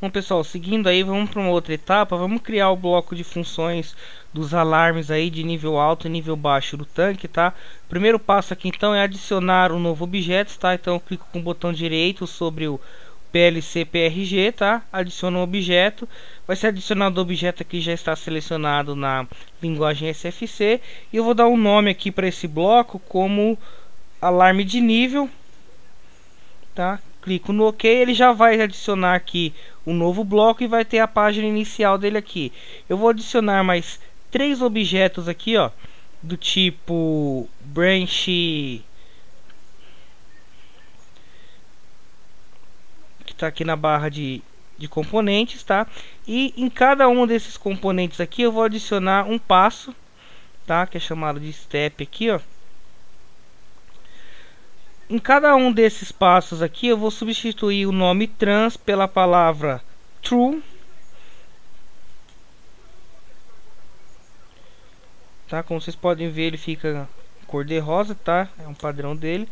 Bom, pessoal, seguindo aí, vamos para uma outra etapa. Vamos criar o bloco de funções dos alarmes aí de nível alto e nível baixo do tanque, tá? O primeiro passo aqui então é adicionar um novo objeto, tá? Então eu clico com o botão direito sobre o PLC PRG, tá? Adiciona um objeto. Vai ser adicionado o objeto aqui, já está selecionado na linguagem SFC. E eu vou dar um nome aqui para esse bloco como alarme de nível, tá? Clico no OK, ele já vai adicionar aqui um novo bloco e vai ter a página inicial dele aqui. Eu vou adicionar mais 3 objetos aqui, ó, do tipo branch, que está aqui na barra de componentes, tá? E em cada um desses componentes aqui eu vou adicionar um passo, tá? Que é chamado de step aqui, ó. Em cada um desses passos aqui eu vou substituir o nome trans pela palavra true, tá? Como vocês podem ver, ele fica cor de rosa, tá? É um padrão dele.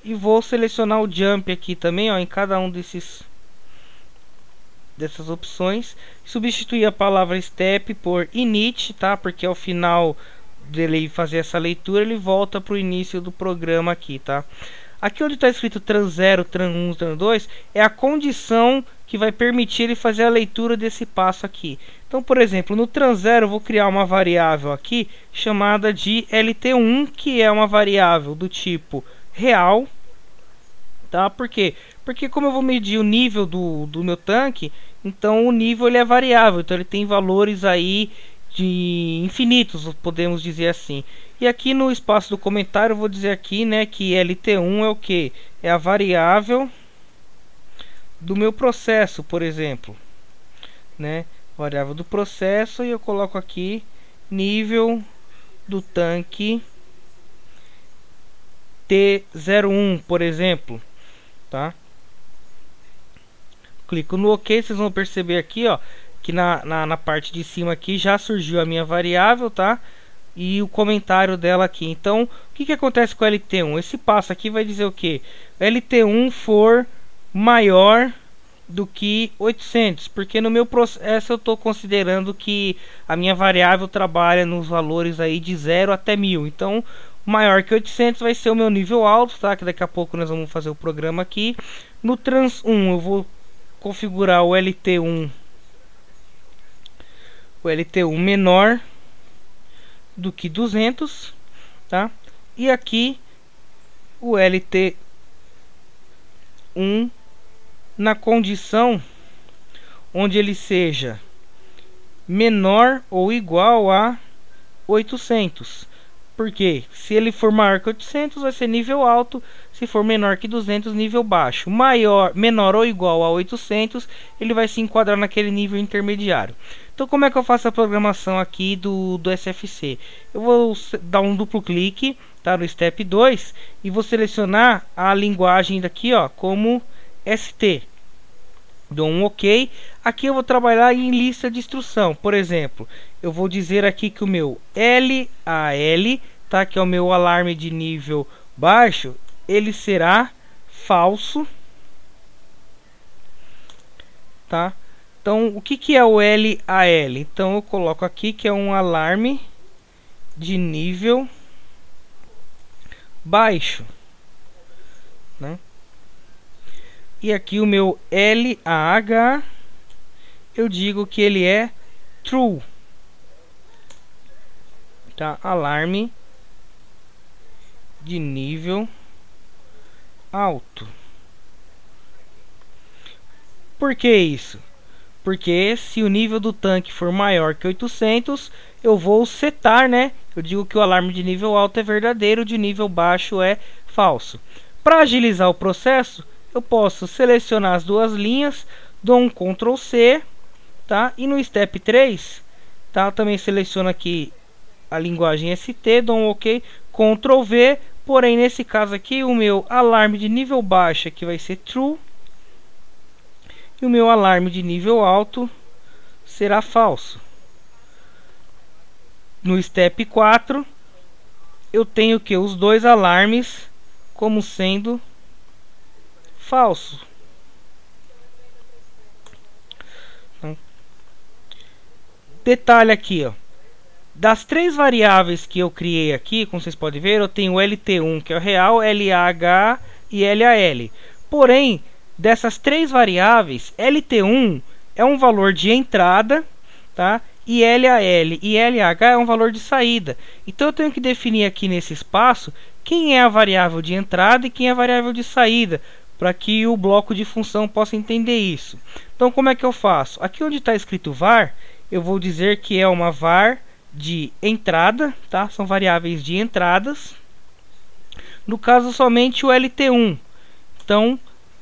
E vou selecionar o jump aqui também, ó, em cada um dessas opções. Substituir a palavra step por init, tá? Porque ao final dele fazer essa leitura, ele volta para o início do programa aqui, tá? Aqui onde está escrito tran 0, tran 1, tran 2 é a condição que vai permitir ele fazer a leitura desse passo aqui. Então, por exemplo, no tran 0 eu vou criar uma variável aqui chamada de LT1, que é uma variável do tipo real, tá? Por quê? Porque como eu vou medir o nível do meu tanque, então o nível ele é variável, então ele tem valores aí de infinitos, podemos dizer assim. E aqui no espaço do comentário eu vou dizer aqui, né, que LT1 é o que? É a variável do meu processo, por exemplo, né? Variável do processo, e eu coloco aqui nível do tanque T01, por exemplo, tá? Clico no OK, vocês vão perceber aqui, ó, que na parte de cima aqui já surgiu a minha variável, tá? E o comentário dela aqui. Então, o que acontece com o LT1? Esse passo aqui vai dizer o que? LT1 for maior do que 800, porque no meu processo eu estou considerando que a minha variável trabalha nos valores aí de 0 até 1000. Então, maior que 800 vai ser o meu nível alto, tá? Que daqui a pouco nós vamos fazer o programa aqui. No trans 1 eu vou configurar o LT1 menor do que 200, tá? E aqui o LT1 na condição onde ele seja menor ou igual a 800. Porque se ele for maior que 800 vai ser nível alto, se for menor que 200 nível baixo. Menor ou igual a 800 ele vai se enquadrar naquele nível intermediário. Então como é que eu faço a programação aqui do SFC? Eu vou dar um duplo clique, tá, no step 2 e vou selecionar a linguagem daqui, ó, como ST. Dou um OK. Aqui eu vou trabalhar em lista de instrução. Por exemplo, eu vou dizer aqui que o meu LAL, tá, que é o meu alarme de nível baixo, ele será falso, tá? Então, o que é o LAL? Então, eu coloco aqui que é um alarme de nível baixo, né? E aqui o meu LAH, eu digo que ele é true, tá? Alarme de nível alto. Por que isso? Porque se o nível do tanque for maior que 800, eu vou setar, né? Eu digo que o alarme de nível alto é verdadeiro, de nível baixo é falso. Para agilizar o processo, eu posso selecionar as duas linhas, dou um Ctrl C, tá? E no step 3, tá? Eu também seleciono aqui a linguagem ST, dou um OK, Ctrl V, porém nesse caso aqui o meu alarme de nível baixo aqui vai ser true e o meu alarme de nível alto será falso. No step 4 eu tenho que os dois alarmes como sendo falso. Detalhe aqui, ó. Das três variáveis que eu criei aqui, como vocês podem ver, eu tenho LT1, que é o real, LAH e LAL. Porém, dessas três variáveis, LT1 é um valor de entrada, tá? E LAL e LH é um valor de saída. Então eu tenho que definir aqui nesse espaço quem é a variável de entrada e quem é a variável de saída, para que o bloco de função possa entender isso. Então como é que eu faço? Aqui onde está escrito var, eu vou dizer que é uma var de entrada, tá? São variáveis de entradas. No caso somente o LT1. Então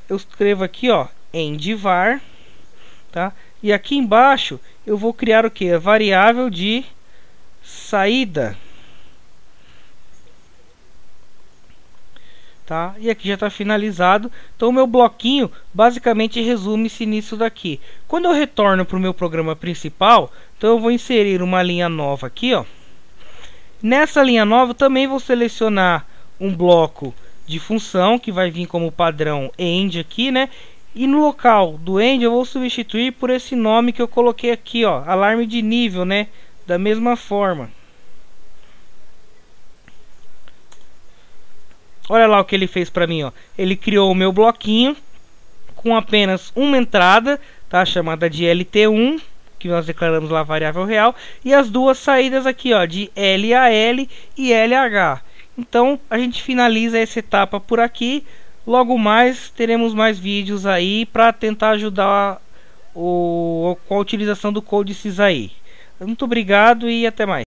eu escrevo aqui, ó, endvar, tá? E aqui embaixo eu vou criar o que? A variável de saída, tá? E aqui já está finalizado. Então o meu bloquinho basicamente resume-se nisso daqui. Quando eu retorno para o meu programa principal, então eu vou inserir uma linha nova aqui, ó. Nessa linha nova eu também vou selecionar um bloco de função que vai vir como padrão end aqui, né? E no local do end eu vou substituir por esse nome que eu coloquei aqui, ó, alarme de nível, né? Da mesma forma. Olha lá o que ele fez para mim, ó. Ele criou o meu bloquinho com apenas uma entrada, tá? Chamada de LT1, que nós declaramos lá variável real, e as duas saídas aqui, ó, de LAL e LH. Então a gente finaliza essa etapa por aqui. Logo mais teremos mais vídeos aí para tentar ajudar com a utilização do Códices aí. Muito obrigado e até mais.